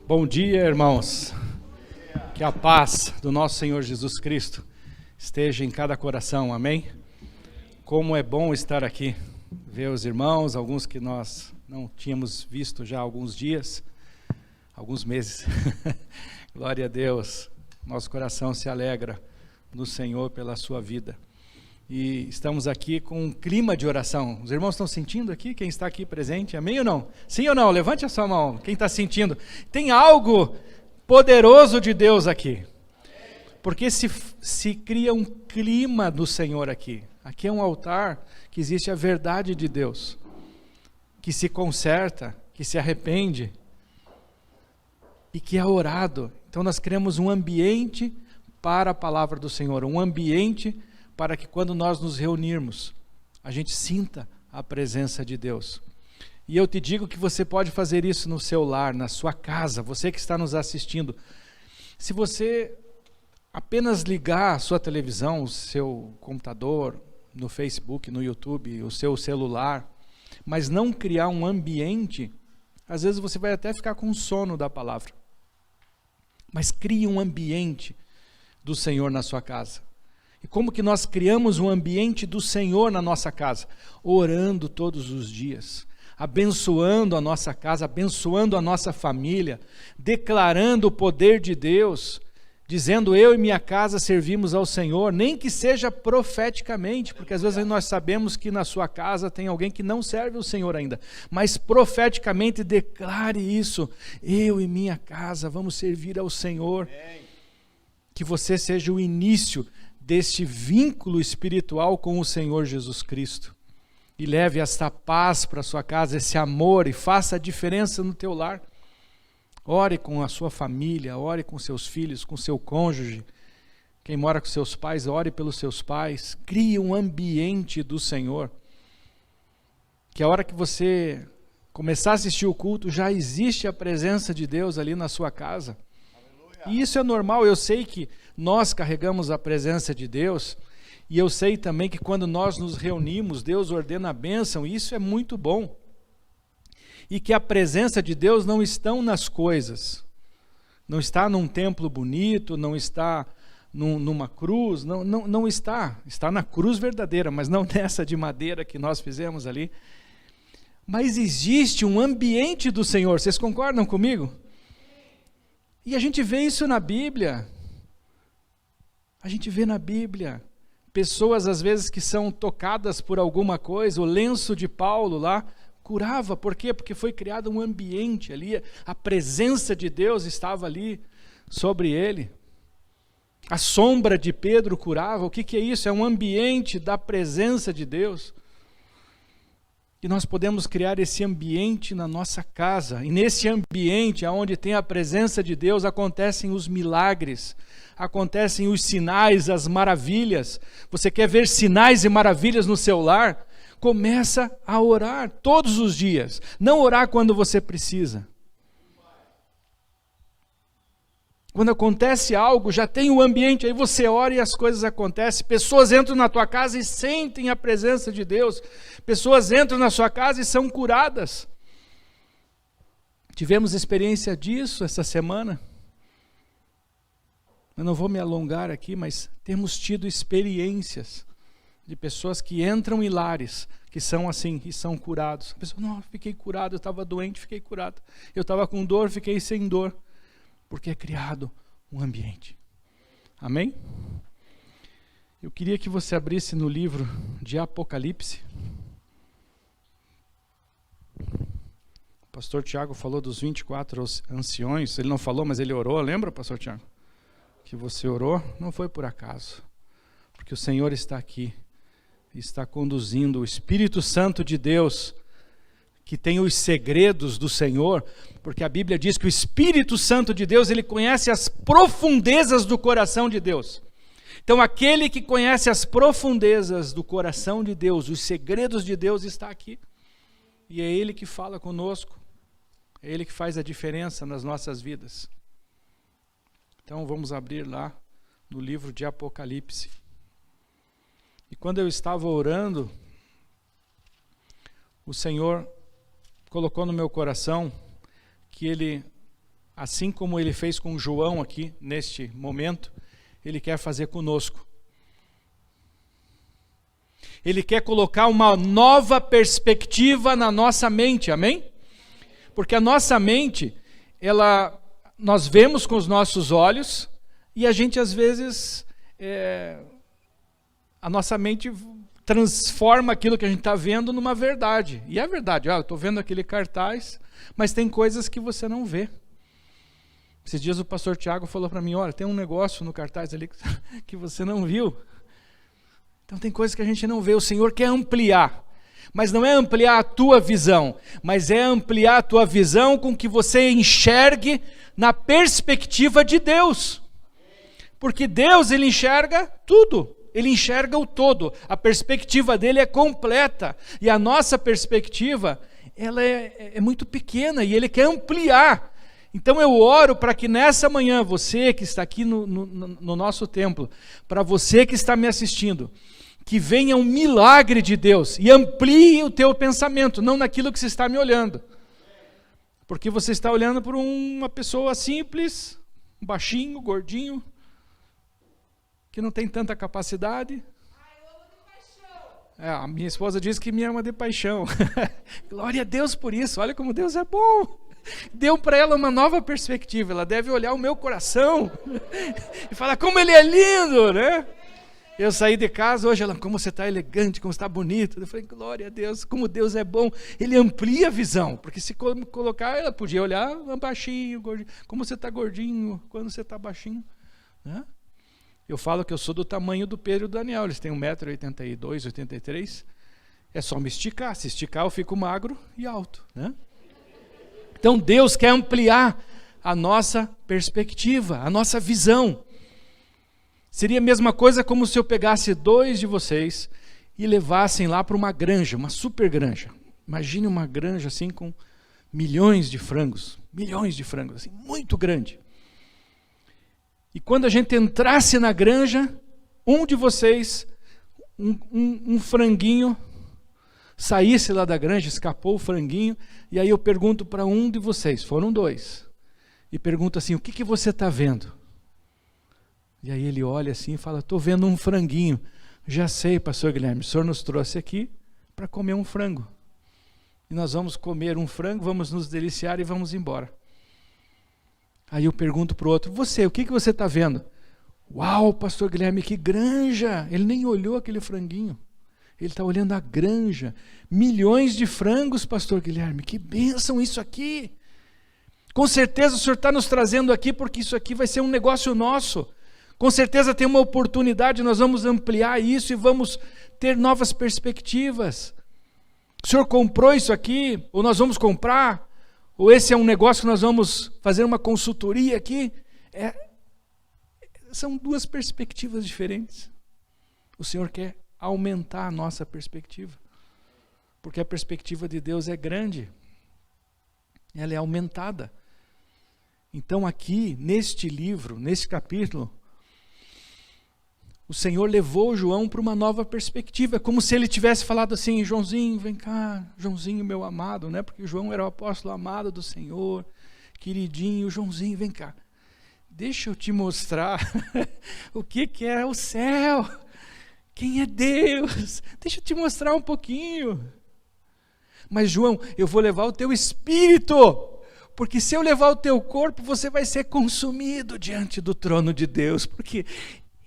Bom dia, irmãos. Que a paz do nosso Senhor Jesus Cristo esteja em cada coração, amém? Como é bom estar aqui, ver os irmãos, alguns que nós não tínhamos visto já há alguns dias, alguns meses. Glória a Deus, nosso coração se alegra no Senhor pela sua vida. E estamos aqui com um clima de oração. Os irmãos estão sentindo aqui? Quem está aqui presente? Amém ou não? Sim ou não? Levante a sua mão. Quem está sentindo? Tem algo poderoso de Deus aqui. Porque se cria um clima do Senhor aqui. Aqui é um altar que existe a verdade de Deus. Que se conserta, que se arrepende. E que é orado. Então nós criamos um ambiente para a palavra do Senhor. Um ambiente para que quando nós nos reunirmos, a gente sinta a presença de Deus. E eu te digo que você pode fazer isso no seu lar, na sua casa, você que está nos assistindo. Se você apenas ligar a sua televisão, o seu computador, no Facebook, no YouTube, o seu celular, mas não criar um ambiente, às vezes você vai até ficar com sono da palavra. Mas crie um ambiente do Senhor na sua casa. E como que nós criamos um ambiente do Senhor na nossa casa? Orando todos os dias, abençoando a nossa casa, abençoando a nossa família, declarando o poder de Deus, dizendo eu e minha casa servimos ao Senhor, nem que seja profeticamente, porque às vezes nós sabemos que na sua casa tem alguém que não serve o Senhor ainda, mas profeticamente declare isso, eu e minha casa vamos servir ao Senhor, que você seja o início deste vínculo espiritual com o Senhor Jesus Cristo. E leve esta paz para a sua casa, esse amor, e faça a diferença no teu lar. Ore com a sua família, ore com seus filhos, com seu cônjuge. Quem mora com seus pais, ore pelos seus pais. Crie um ambiente do Senhor. Que a hora que você começar a assistir o culto, já existe a presença de Deus ali na sua casa. E isso é normal, eu sei que nós carregamos a presença de Deus, e eu sei também que quando nós nos reunimos, Deus ordena a bênção, e isso é muito bom. E que a presença de Deus não está nas coisas, não está num templo bonito, não está numa cruz, não está na cruz verdadeira, mas não nessa de madeira que nós fizemos ali. Mas existe um ambiente do Senhor, vocês concordam comigo? E a gente vê isso na Bíblia. A gente vê na Bíblia pessoas às vezes que são tocadas por alguma coisa. O lenço de Paulo lá curava. Por quê? Porque foi criado um ambiente ali. A presença de Deus estava ali sobre ele. A sombra de Pedro curava. O que é isso? É um ambiente da presença de Deus. E nós podemos criar esse ambiente na nossa casa. E nesse ambiente, onde tem a presença de Deus, acontecem os milagres, acontecem os sinais, as maravilhas. Você quer ver sinais e maravilhas no seu lar? Começa a orar todos os dias. Não orar quando você precisa. Quando acontece algo, já tem o ambiente, aí você ora e as coisas acontecem. Pessoas entram na tua casa e sentem a presença de Deus. Pessoas entram na sua casa e são curadas. Tivemos experiência disso essa semana. Eu não vou me alongar aqui, mas temos tido experiências de pessoas que entram em lares, que são assim, e são curados. A pessoa, não, fiquei curado, eu estava doente, fiquei curado. Eu estava com dor, fiquei sem dor. Porque é criado um ambiente. Amém? Eu queria que você abrisse no livro de Apocalipse. O pastor Tiago falou dos 24 anciões. Ele não falou, mas ele orou. Lembra, pastor Tiago? Que você orou? Não foi por acaso. Porque o Senhor está aqui. Está conduzindo o Espírito Santo de Deus, que tem os segredos do Senhor, porque a Bíblia diz que o Espírito Santo de Deus, ele conhece as profundezas do coração de Deus. Então aquele que conhece as profundezas do coração de Deus, os segredos de Deus, está aqui. E é Ele que fala conosco, é Ele que faz a diferença nas nossas vidas. Então vamos abrir lá no livro de Apocalipse. E E quando eu estava orando, o Senhor colocou no meu coração que Ele, assim como Ele fez com João aqui, neste momento, Ele quer fazer conosco. Ele quer colocar uma nova perspectiva na nossa mente, amém? Porque a nossa mente, nós vemos com os nossos olhos e a gente às vezes, a nossa mente transforma aquilo que a gente está vendo numa verdade. E é verdade, eu estou vendo aquele cartaz, mas tem coisas que você não vê. Esses dias o pastor Tiago falou para mim, olha, tem um negócio no cartaz ali que você não viu. Então tem coisas que a gente não vê, o Senhor quer ampliar, mas não é ampliar a tua visão, mas é ampliar a tua visão com que você enxergue na perspectiva de Deus. Porque Deus, Ele enxerga tudo, Ele enxerga o todo, a perspectiva dele é completa, e a nossa perspectiva, ela é muito pequena, e Ele quer ampliar. Então eu oro para que nessa manhã, você que está aqui no nosso templo, para você que está me assistindo, que venha um milagre de Deus e amplie o teu pensamento, não naquilo que você está me olhando. Porque você está olhando por uma pessoa simples, baixinho, gordinho, que não tem tanta capacidade. A minha esposa diz que me ama de paixão. Glória a Deus por isso, olha como Deus é bom. Deu para ela uma nova perspectiva, ela deve olhar o meu coração e falar como ele é lindo, né? Eu saí de casa hoje, ela, como você está elegante, como você está bonito. Eu falei, glória a Deus, como Deus é bom. Ele amplia a visão, porque se colocar, ela podia olhar baixinho, gordinho. Como você está gordinho, quando você está baixinho, né? Eu falo que eu sou do tamanho do Pedro e do Daniel, eles têm 1,82 m, 83 m. É só me esticar, se esticar eu fico magro e alto, né? Então Deus quer ampliar a nossa perspectiva, a nossa visão. Seria a mesma coisa como se eu pegasse 2 de vocês e levassem lá para uma granja, uma super granja. Imagine uma granja assim com milhões de frangos, assim, muito grande. E quando a gente entrasse na granja, um de vocês, um franguinho, saísse lá da granja, escapou o franguinho, e aí eu pergunto para um de vocês, foram 2, e pergunto assim, o que você está vendo? E aí ele olha assim e fala, estou vendo um franguinho. Já sei, pastor Guilherme, o senhor nos trouxe aqui para comer um frango. E nós vamos comer um frango, vamos nos deliciar e vamos embora. Aí eu pergunto para o outro, você, o que você está vendo? Uau, pastor Guilherme, que granja! Ele nem olhou aquele franguinho. Ele está olhando a granja. Milhões de frangos, pastor Guilherme, que bênção isso aqui. Com certeza o senhor está nos trazendo aqui porque isso aqui vai ser um negócio nosso. Com certeza tem uma oportunidade, nós vamos ampliar isso e vamos ter novas perspectivas. O senhor comprou isso aqui, ou nós vamos comprar, ou esse é um negócio que nós vamos fazer uma consultoria aqui. São 2 perspectivas diferentes. O Senhor quer aumentar a nossa perspectiva, porque a perspectiva de Deus é grande, ela é aumentada. Então aqui, neste livro, nesse capítulo, o Senhor levou João para uma nova perspectiva, como se ele tivesse falado assim, Joãozinho, vem cá, Joãozinho meu amado, né? Porque João era o apóstolo amado do Senhor, queridinho, Joãozinho, vem cá, deixa eu te mostrar o que é o céu, quem é Deus, deixa eu te mostrar um pouquinho. Mas João, eu vou levar o teu espírito, porque se eu levar o teu corpo, você vai ser consumido diante do trono de Deus, porque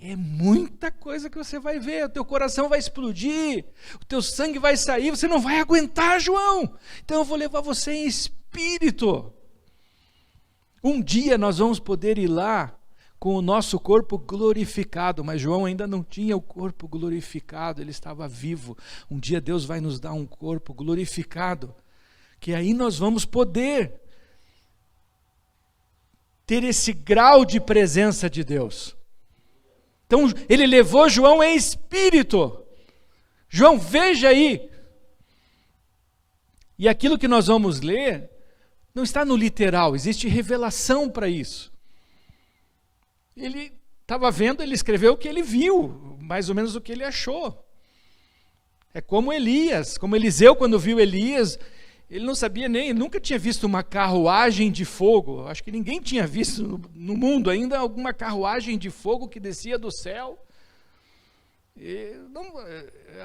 é muita coisa que você vai ver, o teu coração vai explodir, o teu sangue vai sair, você não vai aguentar, João. Então eu vou levar você em espírito. Um dia nós vamos poder ir lá com o nosso corpo glorificado, mas João ainda não tinha o corpo glorificado, ele estava vivo. Um dia Deus vai nos dar um corpo glorificado, que aí nós vamos poder ter esse grau de presença de Deus. Então ele levou João em espírito. João, veja aí. E aquilo que nós vamos ler não está no literal, existe revelação para isso. Ele estava vendo, ele escreveu o que ele viu, mais ou menos o que ele achou. É como Elias, como Eliseu quando viu Elias, ele não sabia nem, ele nunca tinha visto uma carruagem de fogo. Acho que ninguém tinha visto no mundo ainda alguma carruagem de fogo que descia do céu.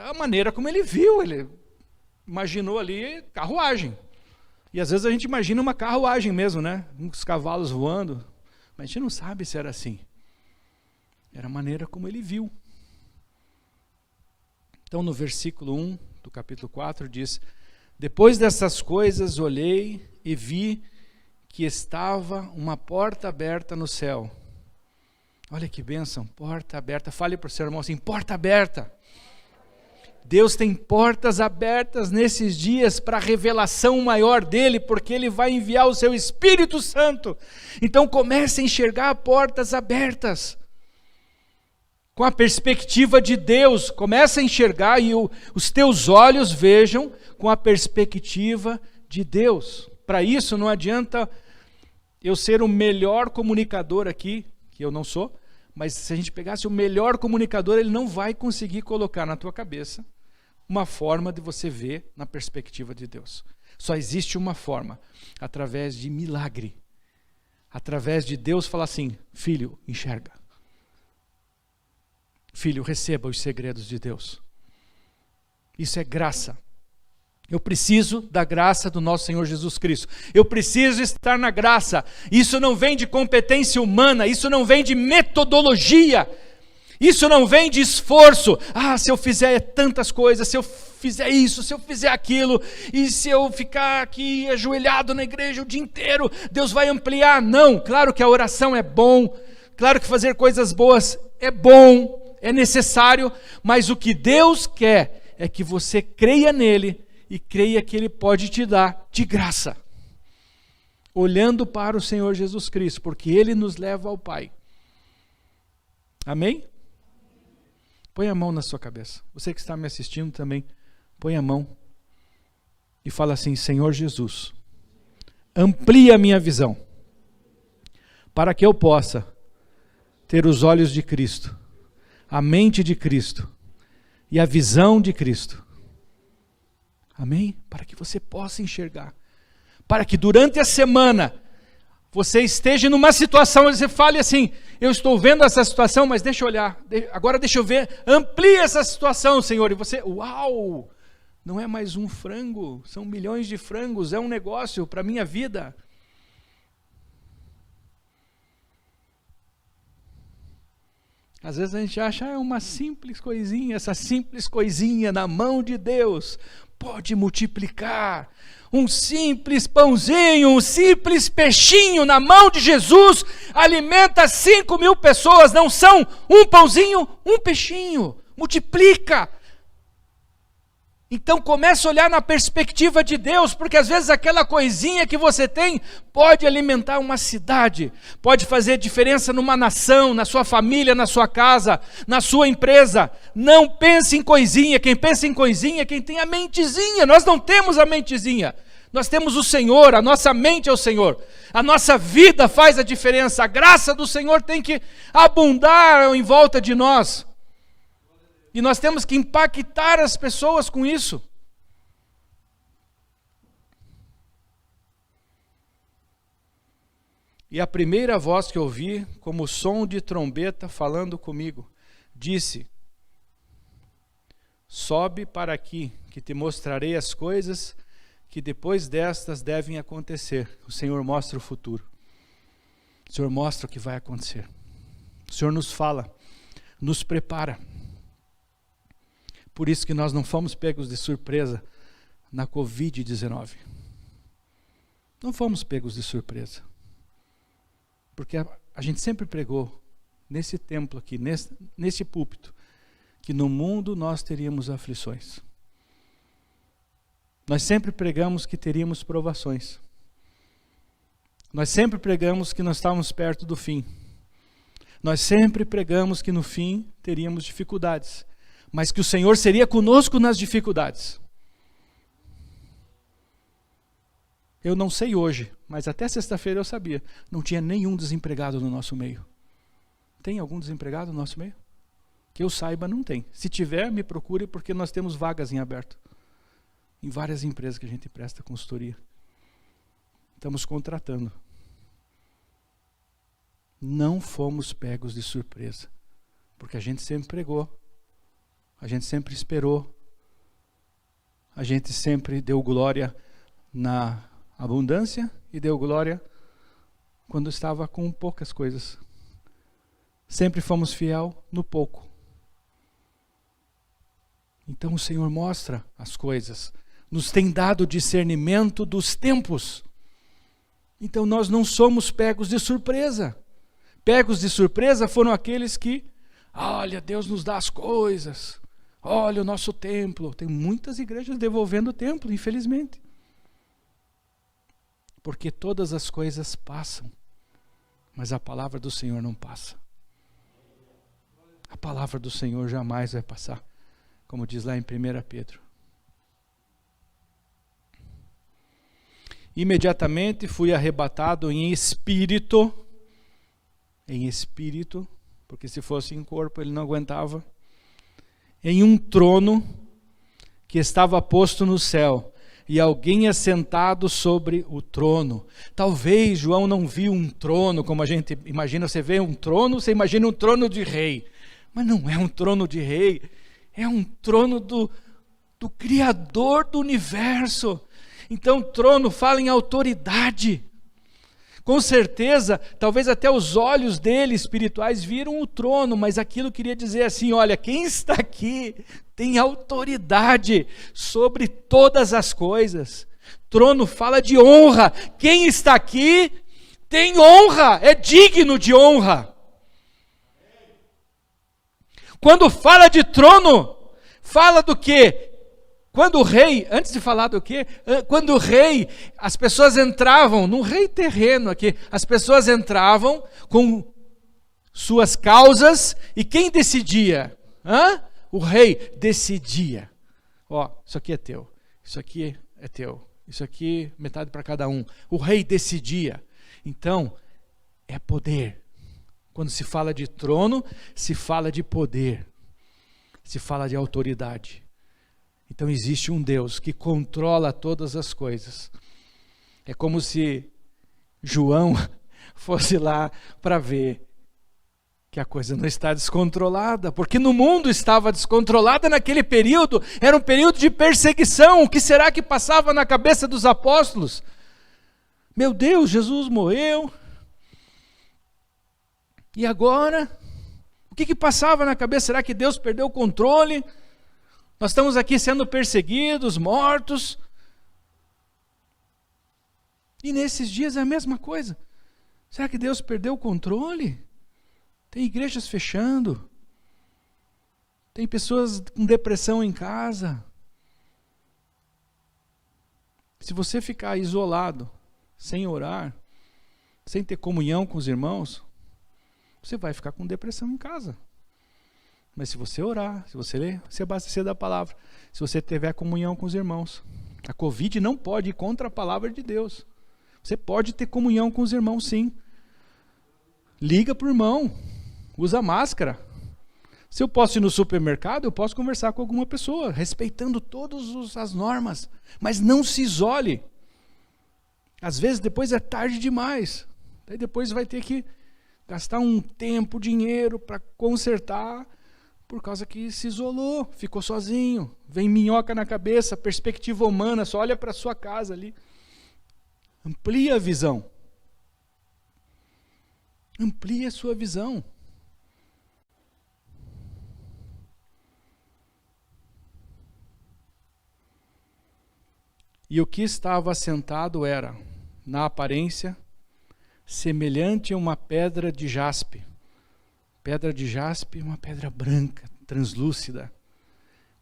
A maneira como ele viu, ele imaginou ali carruagem. E às vezes a gente imagina uma carruagem mesmo, né? Os cavalos voando. Mas a gente não sabe se era assim. Era a maneira como ele viu. Então no versículo 1 do capítulo 4 diz: depois dessas coisas olhei e vi que estava uma porta aberta no céu. Olha que bênção, porta aberta. Fale para o seu irmão assim, porta aberta. Deus tem portas abertas nesses dias para a revelação maior dele, porque ele vai enviar o seu Espírito Santo. Então comece a enxergar portas abertas. Com a perspectiva de Deus, comece a enxergar e os teus olhos vejam com a perspectiva de Deus. Para isso não adianta eu ser o melhor comunicador aqui, que eu não sou, mas se a gente pegasse o melhor comunicador, ele não vai conseguir colocar na tua cabeça uma forma de você ver na perspectiva de Deus. Só existe uma forma, através de milagre. Através de Deus falar assim, filho, enxerga. Filho, receba os segredos de Deus. Isso é graça. Eu preciso da graça do nosso Senhor Jesus Cristo. Eu preciso estar na graça. Isso não vem de competência humana, isso não vem de metodologia. Isso não vem de esforço. Se eu fizer tantas coisas, se eu fizer isso, se eu fizer aquilo, e se eu ficar aqui ajoelhado na igreja o dia inteiro, Deus vai ampliar. Não, claro que a oração é bom, claro que fazer coisas boas é bom, é necessário, mas o que Deus quer é que você creia nele e creia que ele pode te dar de graça. Olhando para o Senhor Jesus Cristo, porque ele nos leva ao Pai. Amém? Põe a mão na sua cabeça. Você que está me assistindo também, põe a mão e fala assim, Senhor Jesus, amplia a minha visão, para que eu possa ter os olhos de Cristo, a mente de Cristo e a visão de Cristo. Amém? Para que você possa enxergar. Para que durante a semana você esteja numa situação, você fale assim, eu estou vendo essa situação, mas deixa eu olhar, agora deixa eu ver, amplie essa situação, Senhor, e você, uau, não é mais um frango, são milhões de frangos, é um negócio para a minha vida. Às vezes a gente acha, é uma simples coisinha, essa simples coisinha na mão de Deus pode multiplicar. Um simples pãozinho, um simples peixinho na mão de Jesus alimenta 5.000 pessoas. Não são um pãozinho, um peixinho. Multiplica. Então comece a olhar na perspectiva de Deus, porque às vezes aquela coisinha que você tem pode alimentar uma cidade, pode fazer diferença numa nação, na sua família, na sua casa, na sua empresa. Não pense em coisinha, quem pensa em coisinha é quem tem a mentezinha. Nós não temos a mentezinha, nós temos o Senhor, a nossa mente é o Senhor. A nossa vida faz a diferença, a graça do Senhor tem que abundar em volta de nós. E nós temos que impactar as pessoas com isso. E a primeira voz que ouvi, como som de trombeta falando comigo, disse, sobe para aqui, que te mostrarei as coisas que depois destas devem acontecer. O Senhor mostra o futuro. O Senhor mostra o que vai acontecer. O Senhor nos fala, nos prepara. Por isso que nós não fomos pegos de surpresa na Covid-19. Não fomos pegos de surpresa. Porque a gente sempre pregou nesse templo aqui, nesse púlpito, que no mundo nós teríamos aflições. Nós sempre pregamos que teríamos provações. Nós sempre pregamos que nós estávamos perto do fim. Nós sempre pregamos que no fim teríamos dificuldades, mas que o Senhor seria conosco nas dificuldades. Eu não sei hoje, mas até sexta-feira eu sabia, não tinha nenhum desempregado no nosso meio. Tem algum desempregado no nosso meio? Que eu saiba, não tem. Se tiver, me procure, porque nós temos vagas em aberto. Em várias empresas que a gente presta consultoria. Estamos contratando. Não fomos pegos de surpresa. Porque a gente sempre pregou. A gente sempre esperou. A gente sempre deu glória na abundância e deu glória quando estava com poucas coisas. Sempre fomos fiel no pouco. Então o Senhor mostra as coisas, nos tem dado discernimento dos tempos. Então nós não somos pegos de surpresa. Pegos de surpresa foram aqueles que, olha, Deus nos dá as coisas, olha o nosso templo. Tem muitas igrejas devolvendo o templo, infelizmente. Porque todas as coisas passam, mas a palavra do Senhor não passa. A palavra do Senhor jamais vai passar. Como diz lá em 1 Pedro. Imediatamente fui arrebatado em espírito, porque se fosse em corpo ele não aguentava, em um trono que estava posto no céu, e alguém assentado sobre o trono. Talvez João não viu um trono, como a gente imagina, você vê um trono, você imagina um trono de rei, mas não é um trono de rei, é um trono do Criador do universo. Então trono fala em autoridade. Com certeza, talvez até os olhos dele espirituais viram o trono, mas aquilo queria dizer assim, olha, quem está aqui tem autoridade sobre todas as coisas. Trono fala de honra. Quem está aqui tem honra, é digno de honra. Quando fala de trono, fala do quê? Quando o rei, antes de falar do quê? Quando o rei, as pessoas entravam, num rei terreno aqui, as pessoas entravam com suas causas, e quem decidia? O rei decidia. Ó, isso aqui é teu, isso aqui é teu, isso aqui metade para cada um. O rei decidia. Então, é poder. Quando se fala de trono, se fala de poder, se fala de autoridade. Então existe um Deus que controla todas as coisas. É como se João fosse lá para ver que a coisa não está descontrolada, porque no mundo estava descontrolada naquele período, era um período de perseguição. O que será que passava na cabeça dos apóstolos? Meu Deus, Jesus morreu. E agora? O que passava na cabeça? Será que Deus perdeu o controle? Nós estamos aqui sendo perseguidos, mortos. E nesses dias é a mesma coisa. Será que Deus perdeu o controle? Tem igrejas fechando. Tem pessoas com depressão em casa. Se você ficar isolado, sem orar, sem ter comunhão com os irmãos, você vai ficar com depressão em casa. Mas se você orar, se você ler, se abastecer da palavra, se você tiver comunhão com os irmãos, a Covid não pode ir contra a palavra de Deus. Você pode ter comunhão com os irmãos, sim. Liga para o irmão, usa máscara. Se eu posso ir no supermercado, eu posso conversar com alguma pessoa, respeitando todas as normas, mas não se isole. Às vezes depois é tarde demais, daí depois vai ter que gastar um tempo, dinheiro para consertar, por causa que se isolou, ficou sozinho, vem minhoca na cabeça, perspectiva humana, só olha para a sua casa ali. Amplia a visão. Amplia a sua visão. E o que estava assentado era, na aparência, semelhante a uma pedra de jaspe. Pedra de jaspe, uma pedra branca, translúcida.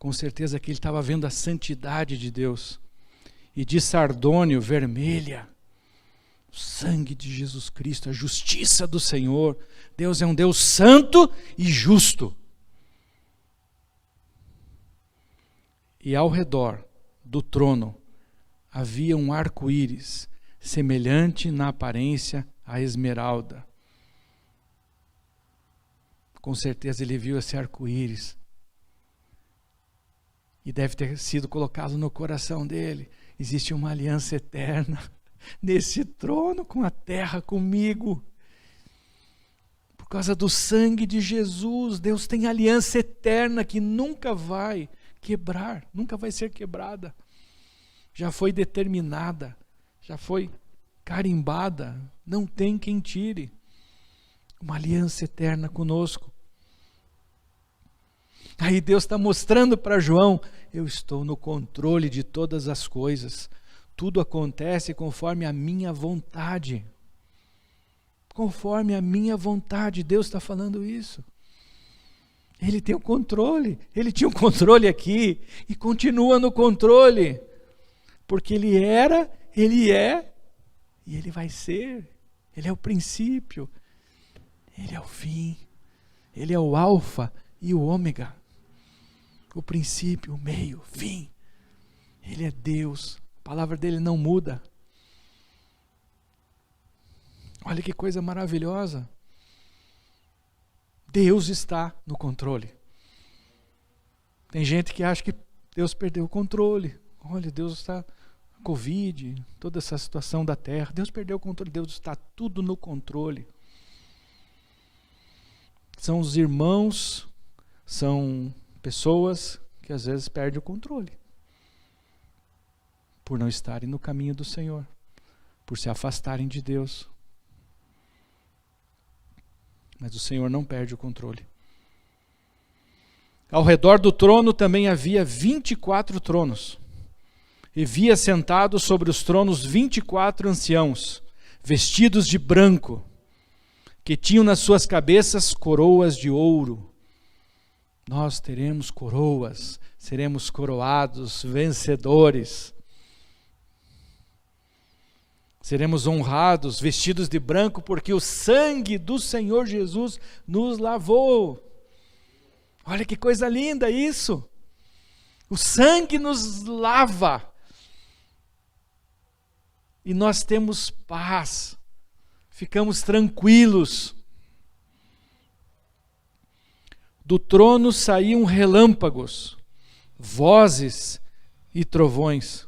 Com certeza que ele estava vendo a santidade de Deus. E de sardônio, vermelha. O sangue de Jesus Cristo, a justiça do Senhor. Deus é um Deus santo e justo. E ao redor do trono havia um arco-íris, semelhante na aparência a esmeralda. Com certeza ele viu esse arco-íris. E deve ter sido colocado no coração dele. Existe uma aliança eterna nesse trono com a terra, comigo. Por causa do sangue de Jesus, Deus tem aliança eterna que nunca vai quebrar, nunca vai ser quebrada. Já foi determinada, já foi carimbada, não tem quem tire. Uma aliança eterna conosco. Aí Deus está mostrando para João, eu estou no controle de todas as coisas. Tudo acontece conforme a minha vontade. Conforme a minha vontade, Deus está falando isso. Ele tem o controle, ele tinha o controle aqui e continua no controle. Porque ele era, ele é e ele vai ser. Ele é o princípio, ele é o fim, ele é o alfa e o ômega. O princípio, o meio, o fim. Ele é Deus, a palavra dele não muda. Olha que coisa maravilhosa. Deus está no controle. Tem gente que acha que Deus perdeu o controle. Olha, Deus está... Covid, toda essa situação da terra. Deus perdeu o controle. Deus está tudo no controle. São os irmãos, são pessoas que às vezes perdem o controle. Por não estarem no caminho do Senhor. Por se afastarem de Deus. Mas o Senhor não perde o controle. Ao redor do trono também havia 24 tronos. E via sentados sobre os tronos 24 anciãos, vestidos de branco, que tinham nas suas cabeças coroas de ouro. Nós teremos coroas, seremos coroados, vencedores. Seremos honrados, vestidos de branco, porque o sangue do Senhor Jesus nos lavou. Olha que coisa linda isso! O sangue nos lava. E nós temos paz. Ficamos tranquilos. Do trono saíam relâmpagos, vozes e trovões.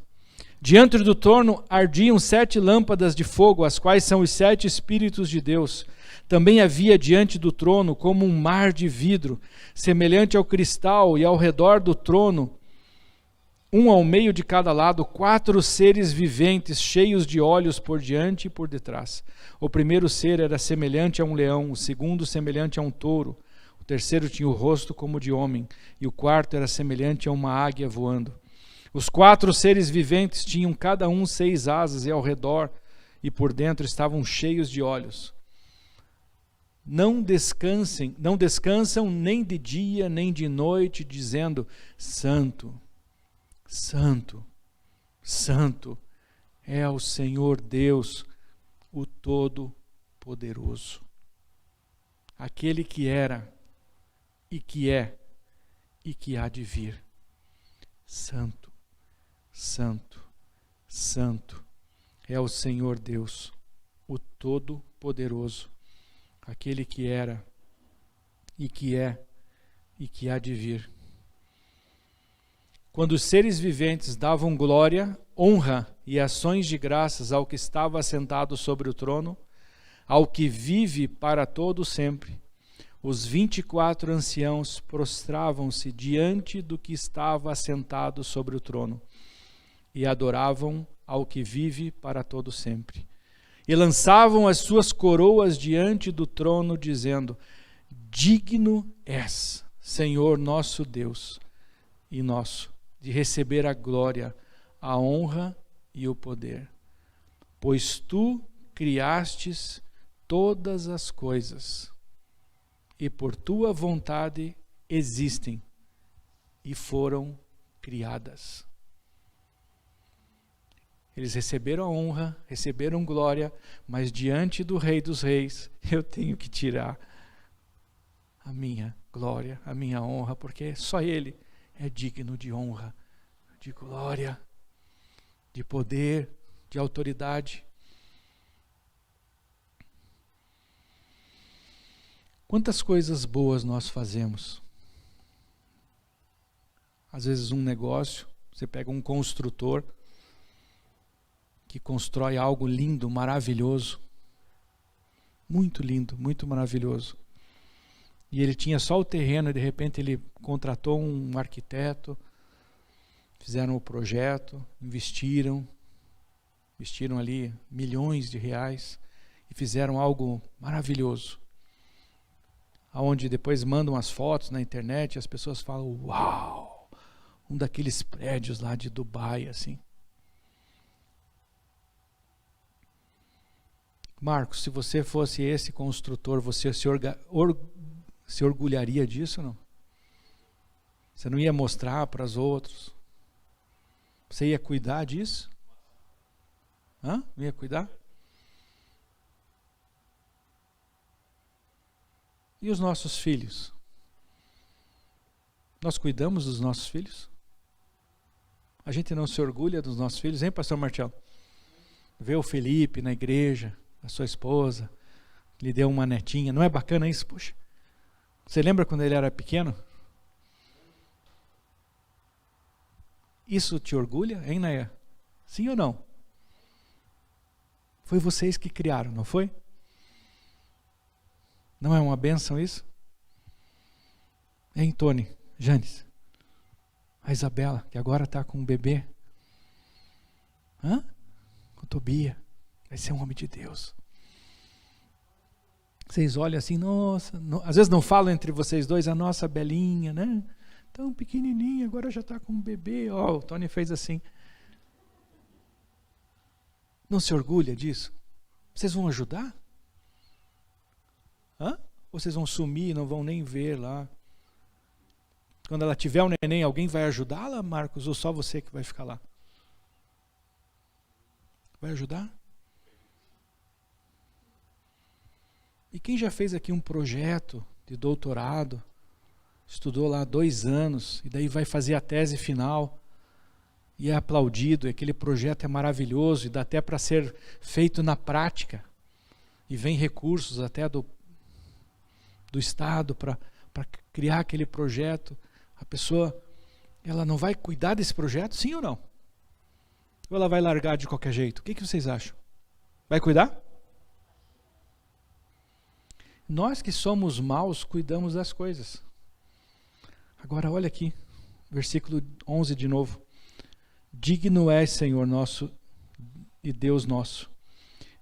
Diante do trono ardiam 7 lâmpadas de fogo, as quais são os 7 Espíritos de Deus. Também havia diante do trono como um mar de vidro, semelhante ao cristal, e ao redor do trono, um ao meio de cada lado, 4 seres viventes, cheios de olhos por diante e por detrás. O primeiro ser era semelhante a um leão, o segundo semelhante a um touro, o terceiro tinha o rosto como de homem, e o quarto era semelhante a uma águia voando. Os 4 seres viventes tinham cada um 6 asas, e ao redor e por dentro estavam cheios de olhos. Não descansam nem de dia nem de noite, dizendo: Santo, Santo, Santo é o Senhor Deus, o Todo-Poderoso. Aquele que era, e que é, e que há de vir. Santo, Santo, Santo é o Senhor Deus, o Todo-Poderoso. Aquele que era, e que é, e que há de vir. Quando os seres viventes davam glória, honra e ações de graças ao que estava assentado sobre o trono, ao que vive para todo sempre, os 24 anciãos prostravam-se diante do que estava assentado sobre o trono e adoravam ao que vive para todo sempre. E lançavam as suas coroas diante do trono, dizendo: Digno és, Senhor nosso Deus e nosso, de receber a glória, a honra e o poder. Pois tu criastes todas as coisas, e por tua vontade existem e foram criadas. Eles receberam a honra, receberam glória, mas diante do Rei dos Reis, eu tenho que tirar a minha glória, a minha honra, porque só Ele é digno de honra, de glória, de poder, de autoridade. Quantas coisas boas nós fazemos? Às vezes um negócio, você pega um construtor que constrói algo lindo, maravilhoso, muito lindo, muito maravilhoso. E ele tinha só o terreno e de repente ele contratou um arquiteto, fizeram o projeto, investiram ali milhões de reais e fizeram algo maravilhoso. Aonde depois mandam as fotos na internet e as pessoas falam, uau, um daqueles prédios lá de Dubai, assim. Marcos, se você fosse esse construtor, você se orgulharia disso ou não? Você não ia mostrar para os outros? Você ia cuidar disso? Não ia cuidar? E os nossos filhos? Nós cuidamos dos nossos filhos? A gente não se orgulha dos nossos filhos, hein, pastor Marcelo? Vê o Felipe na igreja, a sua esposa, lhe deu uma netinha, não é bacana isso? Puxa, você lembra quando ele era pequeno? Isso te orgulha, hein, Naya? Sim ou não? Foi vocês que criaram, não foi? Não é uma bênção isso? Hein, Tony, Janes? A Isabela, que agora está com um bebê. Com Tobia. Vai ser um homem de Deus. Vocês olham assim, nossa, às vezes não falam entre vocês dois, a nossa Belinha, né? Tão pequenininha, agora já está com um bebê. O Tony fez assim. Não se orgulha disso? Vocês vão ajudar? Ou vocês vão sumir e não vão nem ver lá? Quando ela tiver um neném, alguém vai ajudá-la, Marcos? Ou só você que vai ficar lá? Vai ajudar? E quem já fez aqui um projeto de doutorado, estudou lá 2 anos, e daí vai fazer a tese final, e é aplaudido, e aquele projeto é maravilhoso, e dá até para ser feito na prática, e vem recursos até do Estado para criar aquele projeto, a pessoa, ela não vai cuidar desse projeto, sim ou não? Ou ela vai largar de qualquer jeito? O que vocês acham? Vai cuidar? Nós que somos maus, cuidamos das coisas. Agora olha aqui, versículo 11 de novo. Digno és, Senhor nosso e Deus nosso,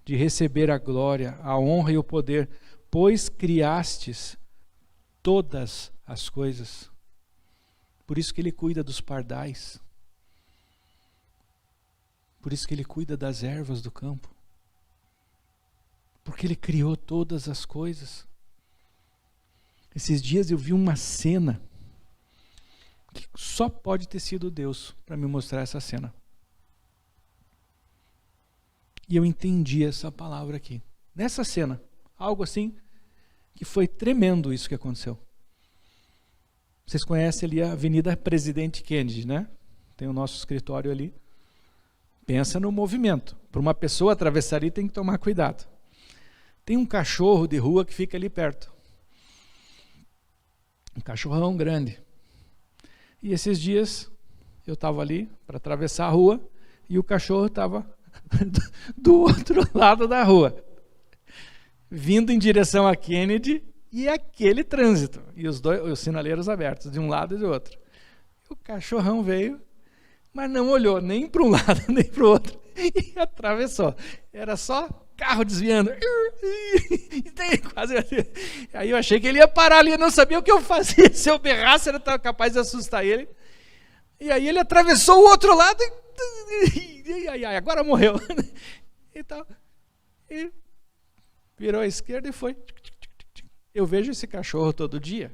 de receber a glória, a honra e o poder, pois criastes todas as coisas. Por isso que Ele cuida dos pardais. Por isso que Ele cuida das ervas do campo. Porque Ele criou todas as coisas. Esses dias eu vi uma cena que só pode ter sido Deus para me mostrar essa cena. E eu entendi essa palavra aqui. Nessa cena, algo assim, que foi tremendo isso que aconteceu. Vocês conhecem ali a Avenida Presidente Kennedy, né? Tem o nosso escritório ali. Pensa no movimento. Para uma pessoa atravessar ali tem que tomar cuidado. Tem um cachorro de rua que fica ali perto. Um cachorrão grande. E esses dias eu estava ali para atravessar a rua e o cachorro estava do outro lado da rua, vindo em direção a Kennedy e aquele trânsito. E os sinaleiros abertos, de um lado e do outro. O cachorrão veio, mas não olhou nem para um lado nem para o outro e atravessou. Era só carro desviando. Quase. Aí eu achei que ele ia parar ali, eu não sabia o que eu fazia. Se eu berrasse, eu estava capaz de assustar ele. E aí ele atravessou o outro lado e agora morreu. E virou à esquerda e foi. Eu vejo esse cachorro todo dia.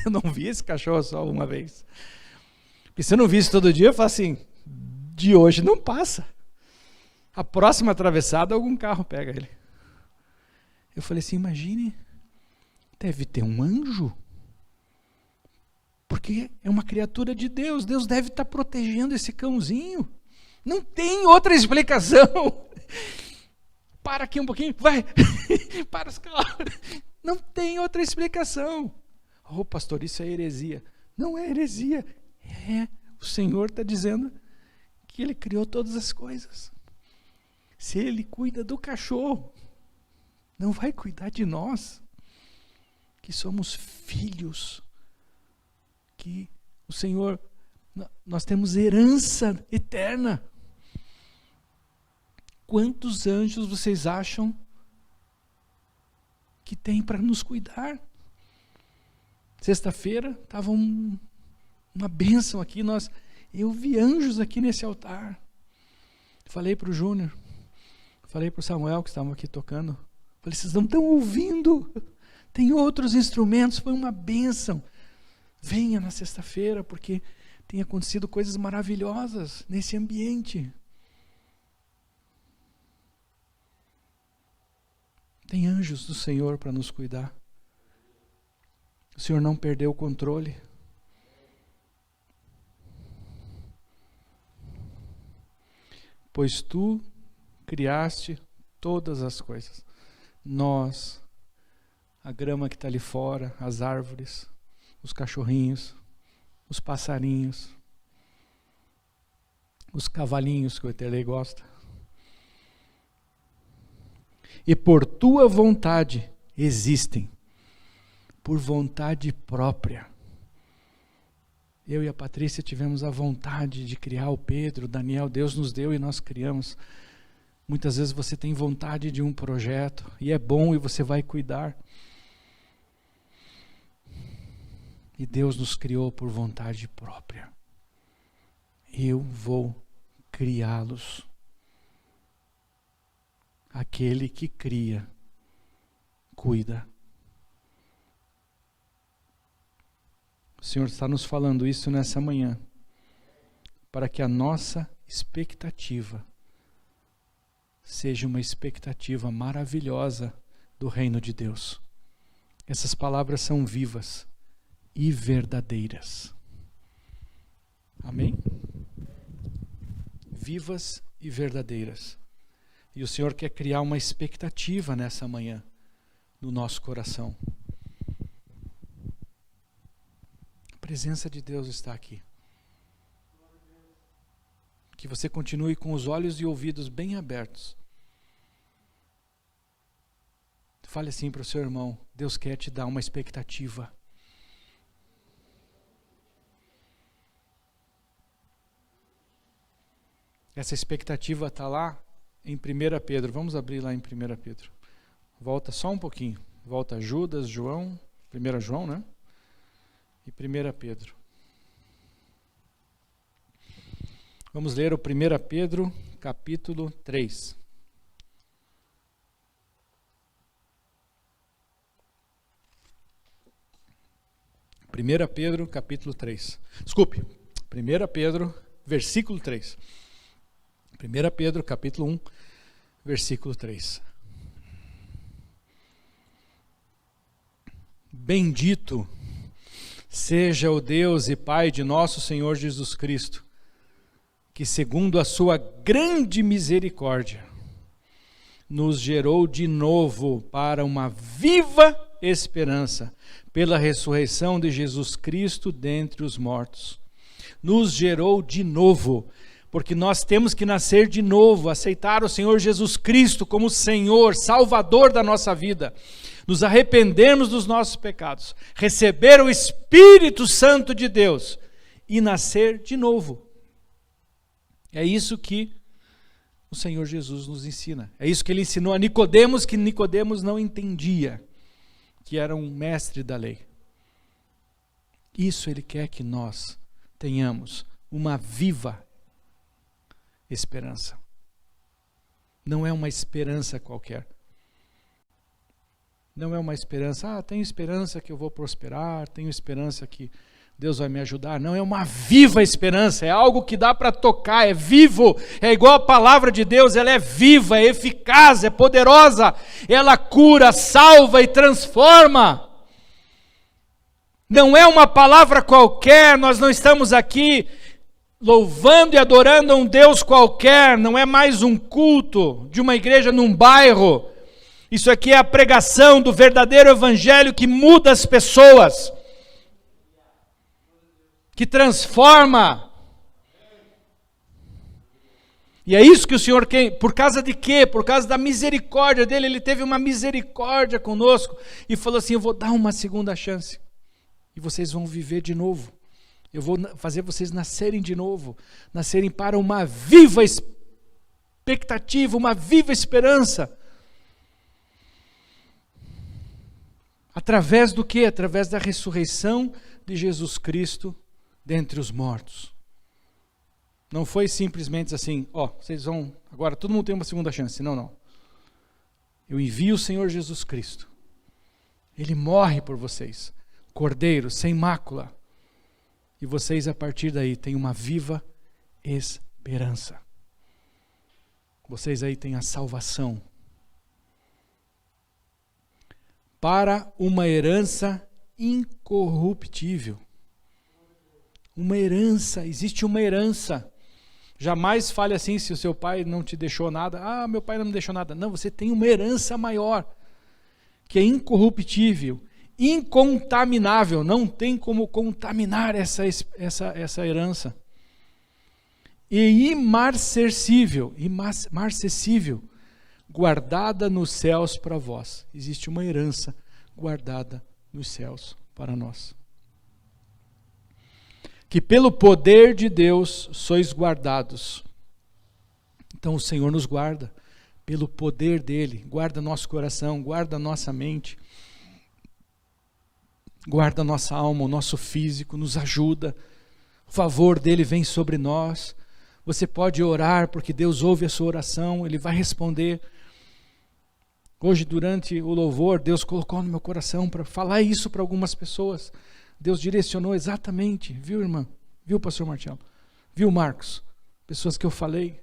Eu não vi esse cachorro só uma vez. Porque se eu não vi isso todo dia, eu falo assim, de hoje não passa. A próxima atravessada, algum carro pega ele. Eu falei assim, imagine, deve ter um anjo. Porque é uma criatura de Deus. Deus deve estar protegendo esse cãozinho. Não tem outra explicação. para aqui um pouquinho, vai, para os carros. Não tem outra explicação. Oh, pastor, isso é heresia. Não é heresia. O Senhor está dizendo que Ele criou todas as coisas. Se Ele cuida do cachorro, não vai cuidar de nós, que somos filhos, que o Senhor, nós temos herança eterna. Quantos anjos vocês acham que tem para nos cuidar? Sexta-feira estava uma bênção aqui, eu vi anjos aqui nesse altar. Falei para o Júnior, falei para o Samuel que estavam aqui tocando, falei, vocês não estão ouvindo? Tem outros instrumentos, foi uma bênção. Venha na sexta-feira, porque tem acontecido coisas maravilhosas nesse ambiente. Tem anjos do Senhor para nos cuidar. O Senhor não perdeu o controle. Pois tu criaste todas as coisas. Nós, a grama que está ali fora, as árvores, os cachorrinhos, os passarinhos, os cavalinhos que o Etelei gosta. E por tua vontade existem, por vontade própria. Eu e a Patrícia tivemos a vontade de criar o Pedro, o Daniel, Deus nos deu e nós criamos. Muitas vezes você tem vontade de um projeto e é bom e você vai cuidar. E Deus nos criou por vontade própria. Eu vou criá-los. Aquele que cria, cuida. O Senhor está nos falando isso nessa manhã, para que a nossa expectativa seja uma expectativa maravilhosa do reino de Deus. Essas palavras são vivas e verdadeiras. Amém? Vivas e verdadeiras. E o Senhor quer criar uma expectativa nessa manhã, no nosso coração. A presença de Deus está aqui. Que você continue com os olhos e ouvidos bem abertos. Fale assim para o seu irmão, Deus quer te dar uma expectativa. Essa expectativa está lá em 1 Pedro, vamos abrir lá em 1 Pedro. Volta só um pouquinho. Volta Judas, João, 1 João, né? E 1 Pedro. Vamos ler o 1 Pedro, capítulo 3. Primeira Pedro, capítulo 3. Desculpe, 1 Pedro, versículo 3. 1 Pedro, capítulo 1, versículo 3. Bendito seja o Deus e Pai de nosso Senhor Jesus Cristo, que segundo a sua grande misericórdia, nos gerou de novo para uma viva esperança, pela ressurreição de Jesus Cristo dentre os mortos. Nos gerou de novo, porque nós temos que nascer de novo, aceitar o Senhor Jesus Cristo como Senhor, Salvador da nossa vida, nos arrependermos dos nossos pecados, receber o Espírito Santo de Deus e nascer de novo. É isso que o Senhor Jesus nos ensina. É isso que ele ensinou a Nicodemos, que Nicodemos não entendia, que era um mestre da lei. Isso ele quer que nós tenhamos uma viva esperança. Não é uma esperança qualquer. Não é uma esperança, tenho esperança que eu vou prosperar, tenho esperança que Deus vai me ajudar. Não, é uma viva esperança, é algo que dá para tocar, é vivo, é igual a palavra de Deus, ela é viva, é eficaz, é poderosa, ela cura, salva e transforma. Não é uma palavra qualquer, nós não estamos aqui louvando e adorando a um Deus qualquer, não é mais um culto de uma igreja num bairro. Isso aqui é a pregação do verdadeiro evangelho que muda as pessoas, que transforma. E é isso que o Senhor quer. Por causa de quê? Por causa da misericórdia dele. Ele teve uma misericórdia conosco e falou assim: eu vou dar uma segunda chance e vocês vão viver de novo. Eu vou fazer vocês nascerem de novo, nascerem para uma viva expectativa, uma viva esperança. Através do quê? Através da ressurreição de Jesus Cristo dentre os mortos. Não foi simplesmente assim, vocês vão, agora todo mundo tem uma segunda chance. Não. Eu envio o Senhor Jesus Cristo. Ele morre por vocês, cordeiro, sem mácula. E vocês, a partir daí, têm uma viva esperança. Vocês aí têm a salvação. Para uma herança incorruptível. Uma herança, existe uma herança. Jamais fale assim, se o seu pai não te deixou nada. Meu pai não me deixou nada. Não, você tem uma herança maior, que é incorruptível, incontaminável, não tem como contaminar essa herança. E imarcessível, guardada nos céus para vós. Existe uma herança guardada nos céus para nós. Que pelo poder de Deus sois guardados. Então o Senhor nos guarda, pelo poder dele, guarda nosso coração, guarda nossa mente, guarda nossa alma, o nosso físico, nos ajuda. O favor dele vem sobre nós. Você pode orar porque Deus ouve a sua oração, ele vai responder. Hoje, durante o louvor, Deus colocou no meu coração para falar isso para algumas pessoas. Deus direcionou exatamente, viu, irmã? Viu, pastor Marcelo? Viu, Marcos? Pessoas que eu falei,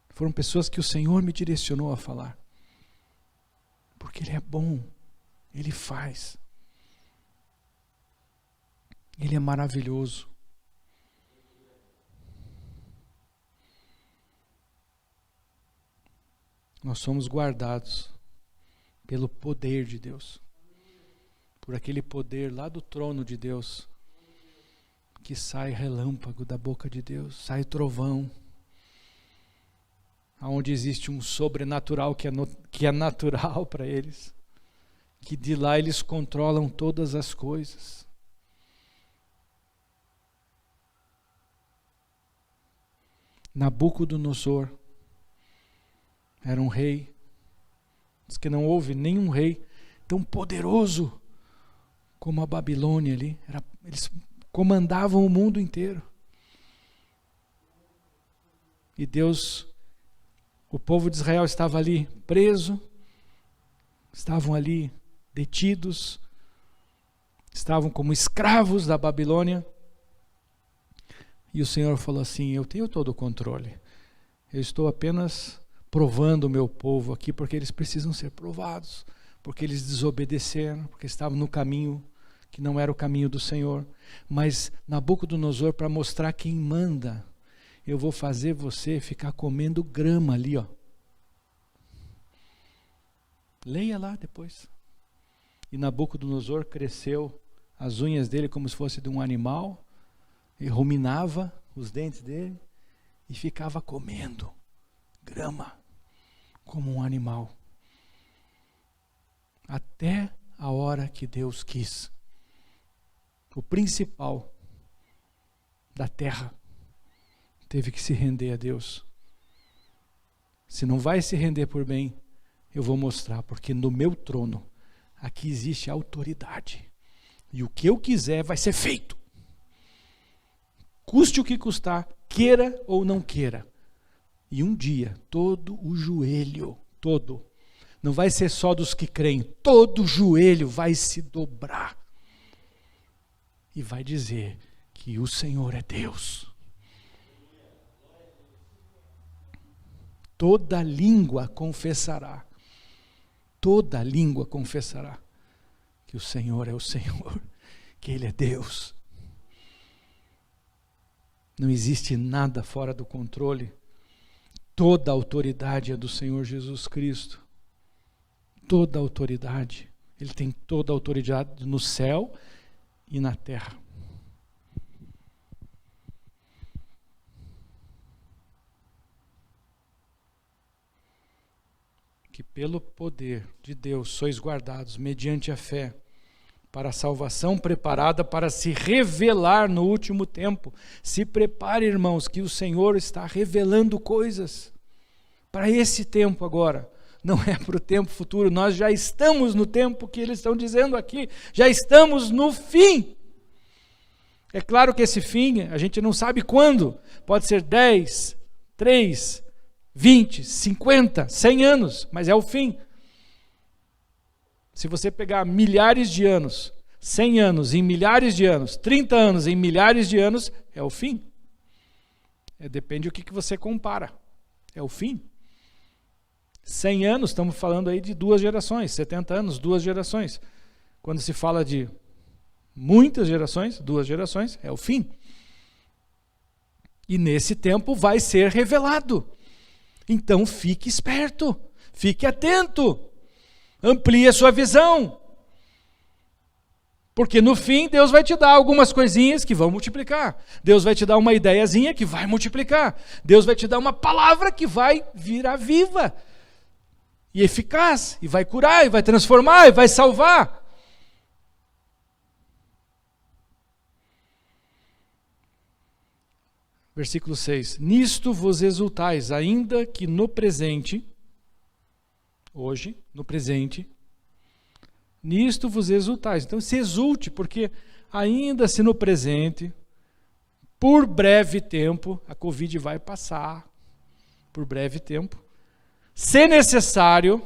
foram pessoas que o Senhor me direcionou a falar. Porque ele é bom, ele faz. Ele é maravilhoso. Nós somos guardados pelo poder de Deus. Por aquele poder lá do trono de Deus, que sai relâmpago da boca de Deus, sai trovão, aonde existe um sobrenatural que é natural para eles, que de lá eles controlam todas as coisas. Nabucodonosor era um rei, diz que não houve nenhum rei tão poderoso como a Babilônia ali. Eles comandavam o mundo inteiro. E Deus, o povo de Israel estava ali preso, estavam ali detidos, estavam como escravos da Babilônia. E o Senhor falou assim: eu tenho todo o controle. Eu estou apenas provando o meu povo aqui, porque eles precisam ser provados, porque eles desobedeceram, porque estavam no caminho que não era o caminho do Senhor. Mas Nabucodonosor, para mostrar quem manda, eu vou fazer você ficar comendo grama ali, ó. Leia lá depois. E Nabucodonosor cresceu as unhas dele como se fosse de um animal, e ruminava os dentes dele e ficava comendo grama como um animal, até a hora que Deus quis. O principal da terra teve que se render a Deus. Se não vai se render por bem, eu vou mostrar, porque no meu trono aqui existe autoridade, e o que eu quiser vai ser feito, custe o que custar, queira ou não queira. E um dia, todo o joelho, não vai ser só dos que creem, todo o joelho vai se dobrar e vai dizer que o Senhor é Deus. Toda língua confessará que o Senhor é o Senhor, que Ele é Deus. Não existe nada fora do controle. Toda a autoridade é do Senhor Jesus Cristo. Toda a autoridade. Ele tem toda a autoridade no céu e na terra. Que pelo poder de Deus sois guardados mediante a fé para a salvação preparada para se revelar no último tempo. Se prepare, irmãos, que o Senhor está revelando coisas para esse tempo agora. Não é para o tempo futuro, nós já estamos no tempo que eles estão dizendo aqui, já estamos no fim. É claro que esse fim, a gente não sabe quando, pode ser 10, 3, 20, 50, 100 anos, mas é o fim. Se você pegar milhares de anos, 100 anos em milhares de anos, 30 anos em milhares de anos, é o fim. Depende do que você compara. É o fim. 100 anos, estamos falando aí de 2 gerações, 70 anos, 2 gerações. Quando se fala de muitas gerações, 2 gerações, é o fim. E nesse tempo vai ser revelado. Então fique esperto, fique atento, amplie a sua visão. Porque no fim Deus vai te dar algumas coisinhas que vão multiplicar. Deus vai te dar uma ideiazinha que vai multiplicar. Deus vai te dar uma palavra que vai virar viva e eficaz, e vai curar, e vai transformar, e vai salvar. Versículo 6. Nisto vos exultais, ainda que no presente, hoje, no presente, nisto vos exultais. Então se exulte, porque ainda se no presente, por breve tempo, a Covid vai passar, por breve tempo, se necessário,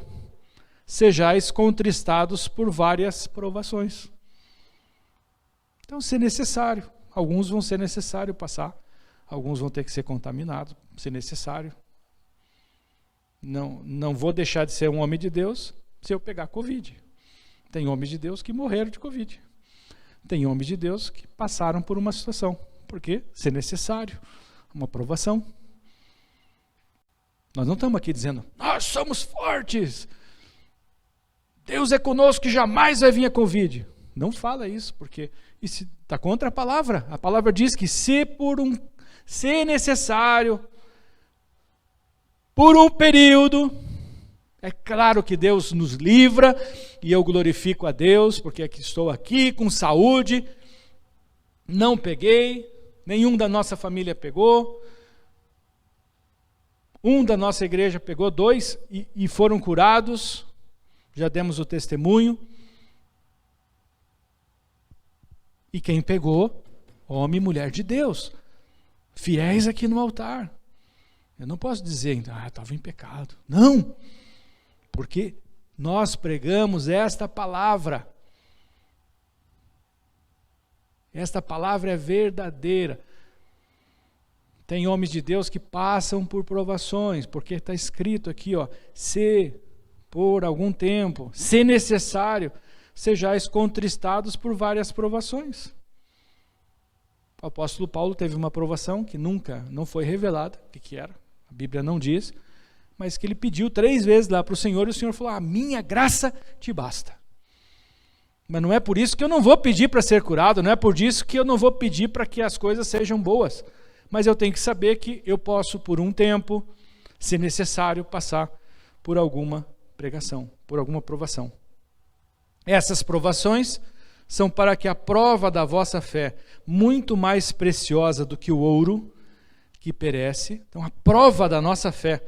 sejais contristados por várias provações. Então, se necessário, alguns vão ser necessário passar, alguns vão ter que ser contaminados, se necessário. Não vou deixar de ser um homem de Deus se eu pegar Covid. Tem homens de Deus que morreram de Covid. Tem homens de Deus que passaram por uma situação. Por quê? Se necessário, uma provação. Nós não estamos aqui dizendo, nós somos fortes, Deus é conosco que jamais vai vir a Covid. Não fala isso, porque isso está contra a palavra. A palavra diz que se necessário, por um período, é claro que Deus nos livra, e eu glorifico a Deus, porque estou aqui com saúde, não peguei, nenhum da nossa família pegou, um da nossa igreja pegou, 2 e foram curados, já demos o testemunho. E quem pegou, homem e mulher de Deus, fiéis aqui no altar. Eu não posso dizer, estava em pecado. Não, porque nós pregamos esta palavra. Esta palavra é verdadeira. Tem homens de Deus que passam por provações, porque está escrito aqui, se por algum tempo, se necessário, sejais contristados por várias provações. O apóstolo Paulo teve uma provação que não foi revelada, o que era, a Bíblia não diz, mas que ele pediu 3 vezes lá para o Senhor, e o Senhor falou, a minha graça te basta. Mas não é por isso que eu não vou pedir para ser curado, não é por isso que eu não vou pedir para que as coisas sejam boas. Mas eu tenho que saber que eu posso, por um tempo, se necessário, passar por alguma pregação, por alguma provação. Essas provações são para que a prova da vossa fé, muito mais preciosa do que o ouro que perece, então a prova da nossa fé,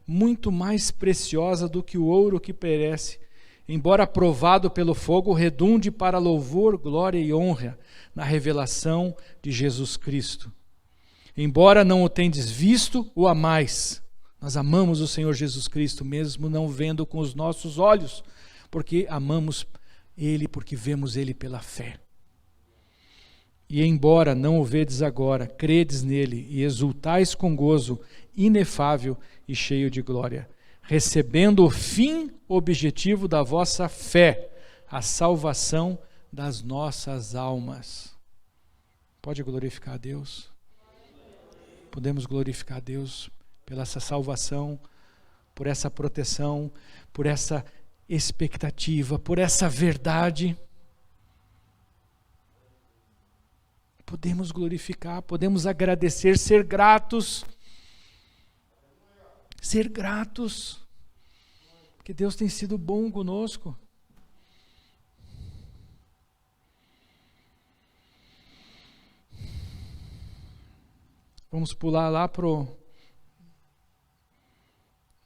muito mais preciosa do que o ouro que perece, embora provado pelo fogo, redunde para louvor, glória e honra na revelação de Jesus Cristo. Embora não o tendes visto, o amais. Nós amamos o Senhor Jesus Cristo, mesmo não vendo com os nossos olhos, porque amamos Ele, porque vemos Ele pela fé. E embora não o vedes agora, credes nele e exultais com gozo inefável e cheio de glória, recebendo o fim objetivo da vossa fé, a salvação das nossas almas. Pode glorificar a Deus? Podemos glorificar a Deus pela essa salvação, por essa proteção, por essa expectativa, por essa verdade. Podemos glorificar, podemos agradecer, ser gratos. Ser gratos, porque Deus tem sido bom conosco. Vamos pular lá para o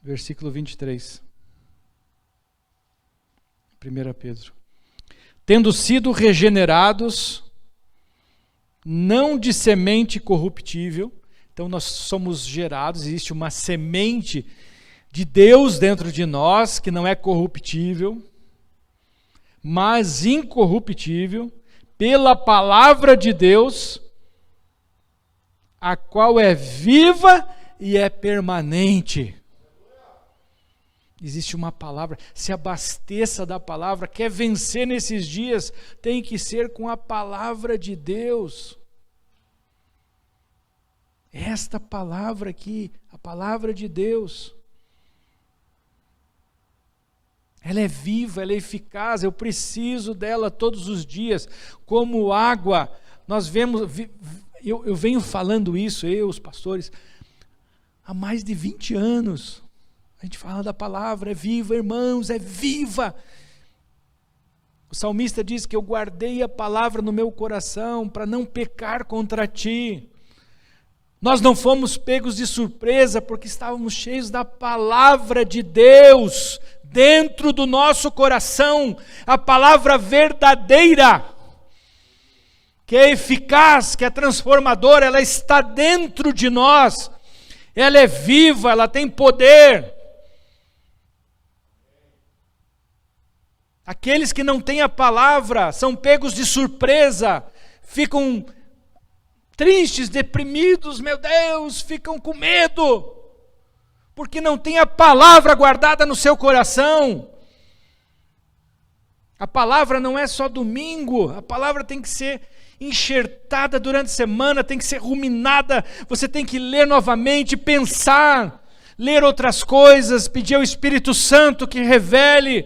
versículo 23. 1 Pedro. Tendo sido regenerados, não de semente corruptível. Então nós somos gerados, existe uma semente de Deus dentro de nós, que não é corruptível, mas incorruptível, pela palavra de Deus, a qual é viva e é permanente. Existe uma palavra, se abasteça da palavra, quer vencer nesses dias, tem que ser com a palavra de Deus. Esta palavra aqui, a palavra de Deus, ela é viva, ela é eficaz, eu preciso dela todos os dias, como água. Nós vemos, eu venho falando isso, os pastores, há mais de 20 anos, a gente fala da palavra, é viva, irmãos, é viva. O salmista diz que eu guardei a palavra no meu coração, para não pecar contra ti. Nós não fomos pegos de surpresa, porque estávamos cheios da palavra de Deus, dentro do nosso coração, a palavra verdadeira, que é eficaz, que é transformadora, ela está dentro de nós, ela é viva, ela tem poder. Aqueles que não têm a palavra são pegos de surpresa, ficam tristes, deprimidos, meu Deus, ficam com medo, porque não tem a palavra guardada no seu coração. A palavra não é só domingo, a palavra tem que ser enxertada durante a semana, tem que ser ruminada, você tem que ler novamente, pensar, ler outras coisas, pedir ao Espírito Santo que revele,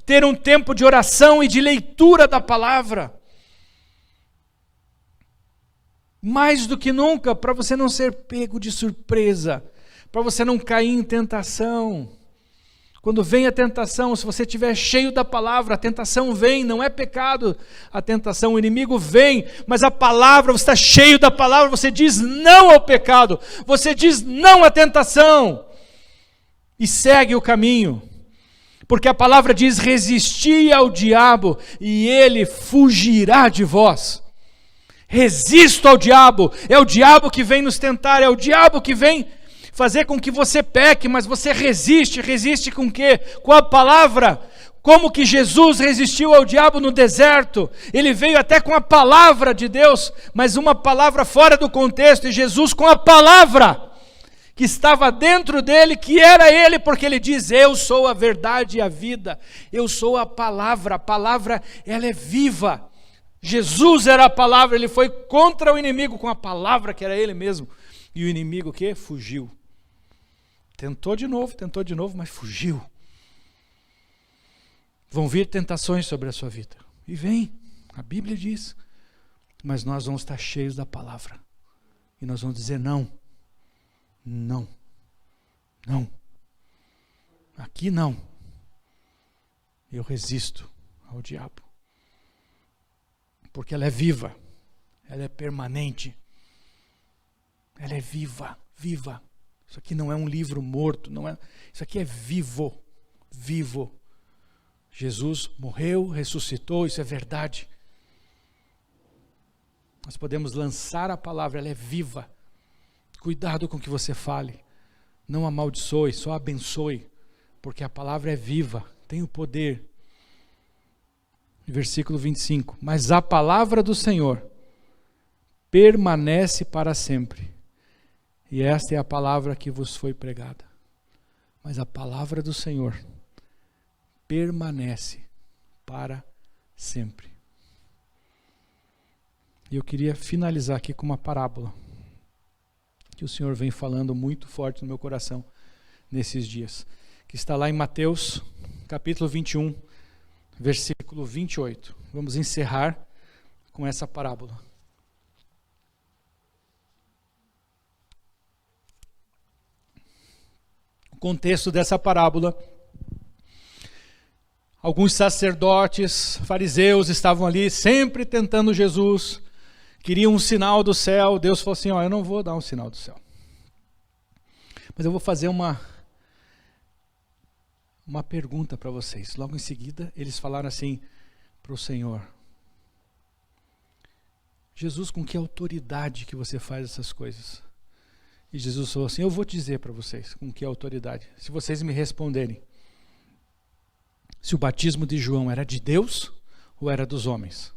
ter um tempo de oração e de leitura da palavra. Mais do que nunca, para você não ser pego de surpresa, para você não cair em tentação. Quando vem a tentação, se você estiver cheio da palavra, a tentação vem, não é pecado a tentação, o inimigo vem, mas a palavra, você está cheio da palavra, você diz não ao pecado, você diz não à tentação, e segue o caminho. Porque a palavra diz, resisti ao diabo e ele fugirá de vós. Resisto ao diabo, é o diabo que vem nos tentar, é o diabo que vem fazer com que você peque, mas você resiste com o quê? Com a palavra. Como que Jesus resistiu ao diabo no deserto? Ele veio até com a palavra de Deus, mas uma palavra fora do contexto, e Jesus com a palavra que estava dentro dele, que era ele, porque ele diz, eu sou a verdade e a vida, eu sou a palavra ela é viva. Jesus era a palavra, ele foi contra o inimigo com a palavra que era ele mesmo, e o inimigo o quê? Fugiu. Tentou de novo, mas fugiu. Vão vir tentações sobre a sua vida, e vem, a Bíblia diz, mas nós vamos estar cheios da palavra, e nós vamos dizer não, aqui não, eu resisto ao diabo, porque ela é viva, ela é permanente, ela é viva, isso aqui não é um livro morto, isso aqui é vivo, Jesus morreu, ressuscitou, isso é verdade, nós podemos lançar a palavra, ela é viva. Cuidado com o que você fale, não amaldiçoe, só abençoe, porque a palavra é viva, tem o poder. Versículo 25, mas a palavra do Senhor permanece para sempre, e esta é a palavra que vos foi pregada, mas a palavra do Senhor permanece para sempre. E eu queria finalizar aqui com uma parábola, que o Senhor vem falando muito forte no meu coração nesses dias, que está lá em Mateus, capítulo 21, versículo 28. Vamos encerrar com essa parábola. O contexto dessa parábola: alguns sacerdotes, fariseus estavam ali sempre tentando Jesus, queriam um sinal do céu. Deus falou assim: eu não vou dar um sinal do céu, mas eu vou fazer uma pergunta para vocês. Logo em seguida, eles falaram assim para o Senhor: Jesus, com que autoridade que você faz essas coisas? E Jesus falou assim: eu vou dizer para vocês com que autoridade, se vocês me responderem se o batismo de João era de Deus ou era dos homens.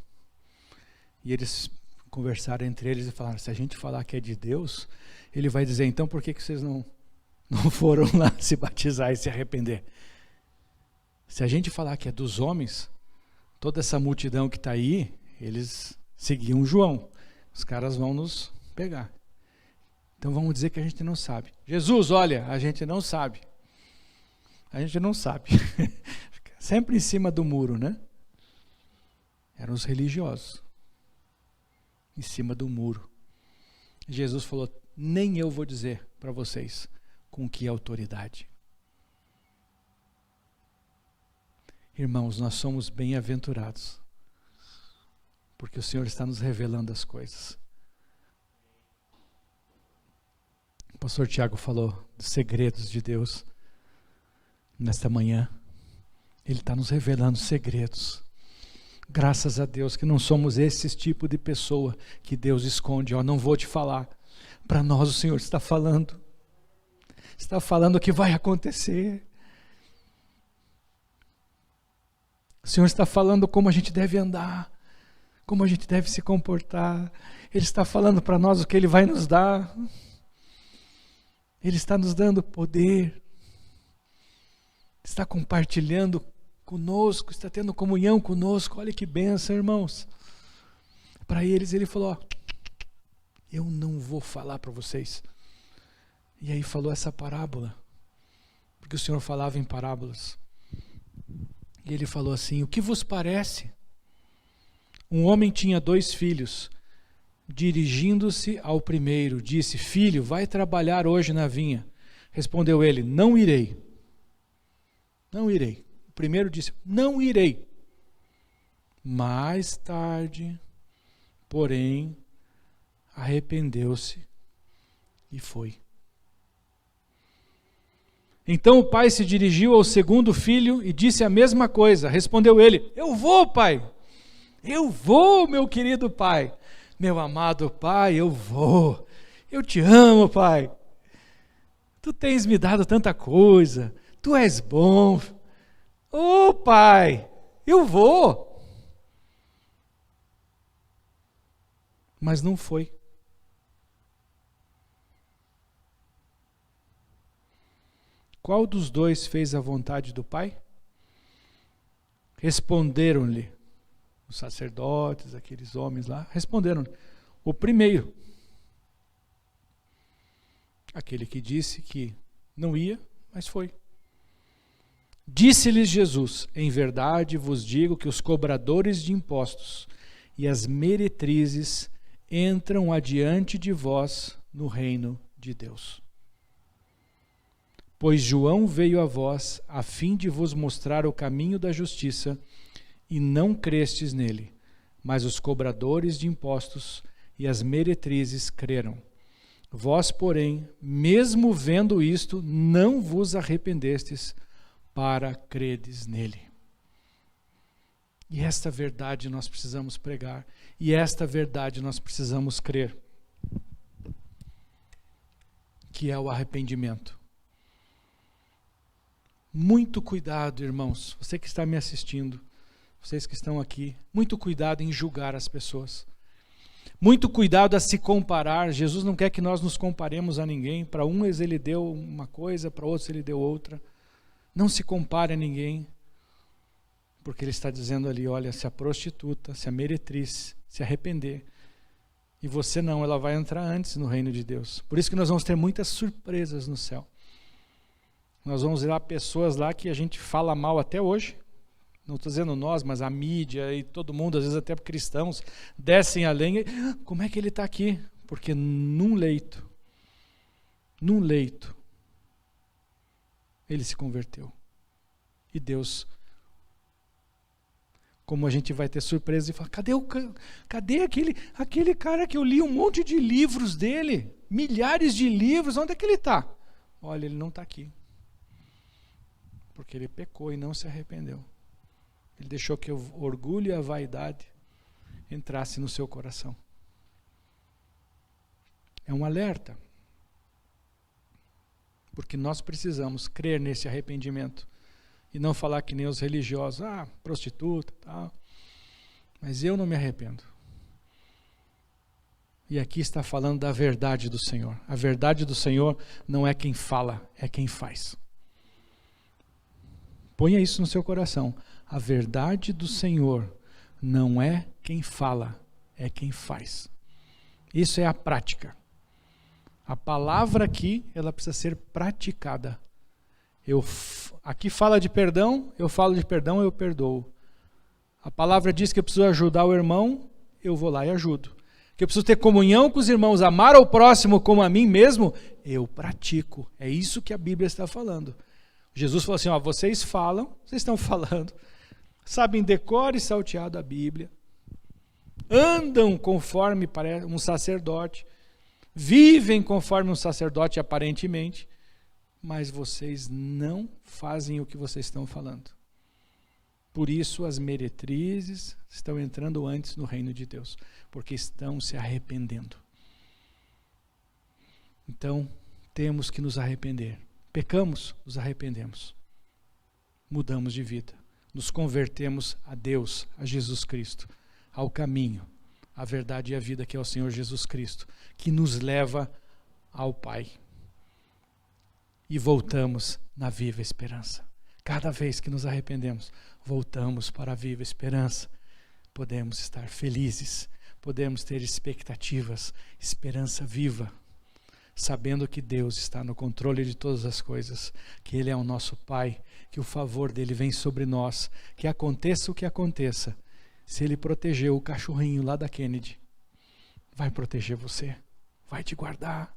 E eles conversaram entre eles e falaram: se a gente falar que é de Deus, ele vai dizer, então por que vocês não foram lá se batizar e se arrepender? Se a gente falar que é dos homens, toda essa multidão que está aí, eles seguiam João. Os caras vão nos pegar. Então vamos dizer que a gente não sabe. Jesus, olha, a gente não sabe. A gente não sabe. Sempre em cima do muro, né? Eram os religiosos. Em cima do muro. Jesus falou: nem eu vou dizer para vocês com que autoridade. Irmãos, nós somos bem-aventurados, porque o Senhor está nos revelando as coisas. O pastor Tiago falou dos segredos de Deus nesta manhã. Ele está nos revelando segredos. Graças a Deus que não somos esse tipo de pessoa que Deus esconde. Não vou te falar. Para nós o Senhor está falando. Está falando o que vai acontecer. O Senhor está falando como a gente deve andar, como a gente deve se comportar. Ele está falando para nós o que Ele vai nos dar. Ele está nos dando poder. Está compartilhando conosco, está tendo comunhão conosco. Olha que bênção, irmãos. Para eles ele falou: eu não vou falar para vocês. E aí falou essa parábola, porque o Senhor falava em parábolas. E ele falou assim: o que vos parece? Um homem tinha 2 filhos. Dirigindo-se ao primeiro, disse: filho, vai trabalhar hoje na vinha. Respondeu ele: não irei. Não irei. O primeiro disse: não irei. Mais tarde, porém, arrependeu-se e foi. Então o pai se dirigiu ao segundo filho e disse a mesma coisa. Respondeu ele: eu vou, pai. Eu vou, meu querido pai. Meu amado pai, eu vou. Eu te amo, pai. Tu tens me dado tanta coisa. Tu és bom. Oh, pai, eu vou. Mas não foi. Qual dos 2 fez a vontade do pai? Responderam-lhe os sacerdotes, aqueles homens lá, responderam-lhe: o primeiro. Aquele que disse que não ia, mas foi. Disse-lhes Jesus: em verdade vos digo que os cobradores de impostos e as meretrizes entram adiante de vós no reino de Deus. Pois João veio a vós a fim de vos mostrar o caminho da justiça, e não crestes nele, mas os cobradores de impostos e as meretrizes creram. Vós, porém, mesmo vendo isto, não vos arrependestes para credes nele. E esta verdade nós precisamos pregar, e esta verdade nós precisamos crer, que é o arrependimento. Muito cuidado, irmãos, você que está me assistindo, vocês que estão aqui, muito cuidado em julgar as pessoas. Muito cuidado a se comparar. Jesus não quer que nós nos comparemos a ninguém. Para uns ele deu uma coisa, para outros ele deu outra. Não se compare a ninguém, porque ele está dizendo ali: olha, se a prostituta, se a meretriz se arrepender E você não, ela vai entrar antes no reino de Deus. Por isso que nós vamos ter muitas surpresas no céu. Nós vamos ver lá pessoas lá que a gente fala mal até hoje. Não estou dizendo nós, mas a mídia e todo mundo, às vezes até cristãos, descem a lenha. Como é que ele está aqui? Porque num leito, ele se converteu. E Deus, como a gente vai ter surpresa e falar, cadê aquele cara que eu li um monte de livros dele? Milhares de livros, onde é que ele está? Olha, ele não está aqui. Porque ele pecou e não se arrependeu. Ele deixou que o orgulho e a vaidade entrasse no seu coração. É um alerta. Porque nós precisamos crer nesse arrependimento. E não falar que nem os religiosos, prostituta, tal. Mas eu não me arrependo. E aqui está falando da verdade do Senhor. A verdade do Senhor não é quem fala, é quem faz. Ponha isso no seu coração. A verdade do Senhor não é quem fala, é quem faz. Isso é a prática. A palavra aqui, ela precisa ser praticada. Aqui fala de perdão, eu falo de perdão, eu perdoo. A palavra diz que eu preciso ajudar o irmão, eu vou lá e ajudo. Que eu preciso ter comunhão com os irmãos, amar ao próximo como a mim mesmo, eu pratico. É isso que a Bíblia está falando. Jesus falou assim, vocês falam, vocês estão falando, sabem decor e salteado a Bíblia, andam conforme um sacerdote, vivem conforme um sacerdote aparentemente, mas vocês não fazem o que vocês estão falando. Por isso as meretrizes estão entrando antes no reino de Deus, porque estão se arrependendo. Então, temos que nos arrepender. Pecamos, nos arrependemos. Mudamos de vida. Nos convertemos a Deus, a Jesus Cristo, ao caminho, a verdade e a vida que é o Senhor Jesus Cristo, que nos leva ao Pai. E voltamos na viva esperança. Cada vez que nos arrependemos, voltamos para a viva esperança. Podemos estar felizes, podemos ter expectativas, esperança viva, sabendo que Deus está no controle de todas as coisas, que Ele é o nosso Pai, que o favor dEle vem sobre nós, que aconteça o que aconteça. Se Ele protegeu o cachorrinho lá da Kennedy, vai proteger você, vai te guardar,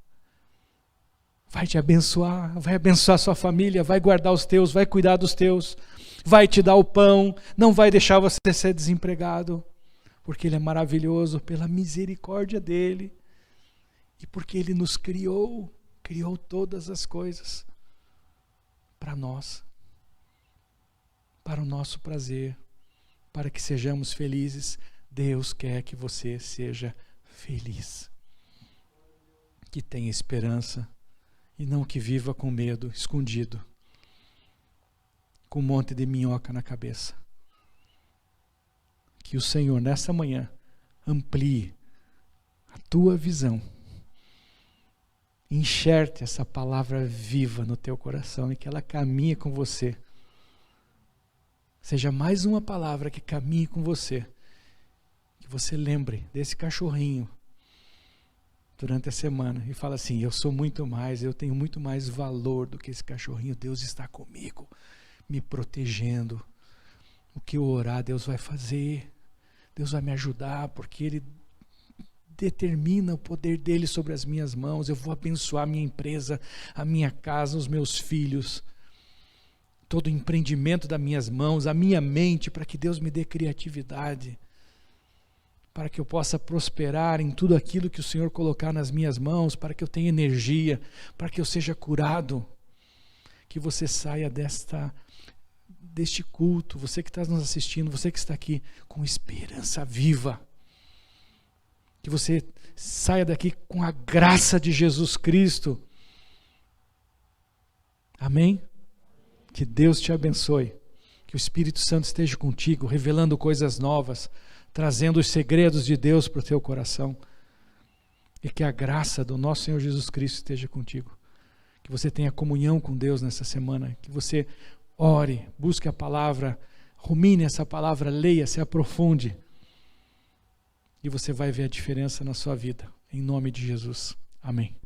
vai te abençoar, vai abençoar sua família, vai guardar os teus, vai cuidar dos teus, vai te dar o pão, não vai deixar você ser desempregado, porque Ele é maravilhoso pela misericórdia dEle. E porque Ele nos criou todas as coisas para nós, para o nosso prazer, para que sejamos felizes. Deus quer que você seja feliz, que tenha esperança e não que viva com medo, escondido, com um monte de minhoca na cabeça. Que o Senhor nessa manhã amplie a tua visão. Enxerte essa palavra viva no teu coração e que ela caminhe com você. Seja mais uma palavra que caminhe com você. Que você lembre desse cachorrinho durante a semana e fala assim, eu sou muito mais, eu tenho muito mais valor do que esse cachorrinho. Deus está comigo, me protegendo. O que eu orar, Deus vai fazer. Deus vai me ajudar, porque Ele determina o poder dEle sobre as minhas mãos. Eu vou abençoar a minha empresa, a minha casa, os meus filhos, todo o empreendimento das minhas mãos, a minha mente, para que Deus me dê criatividade, para que eu possa prosperar em tudo aquilo que o Senhor colocar nas minhas mãos, para que eu tenha energia, para que eu seja curado. Que você saia deste culto, você que está nos assistindo, você que está aqui, com esperança viva. Que você saia daqui com a graça de Jesus Cristo. Amém? Que Deus te abençoe. Que o Espírito Santo esteja contigo, revelando coisas novas, trazendo os segredos de Deus para o teu coração. E que a graça do nosso Senhor Jesus Cristo esteja contigo. Que você tenha comunhão com Deus nessa semana. Que você ore, busque a palavra, rumine essa palavra, leia, se aprofunde. e você vai ver a diferença na sua vida. Em nome de Jesus. Amém.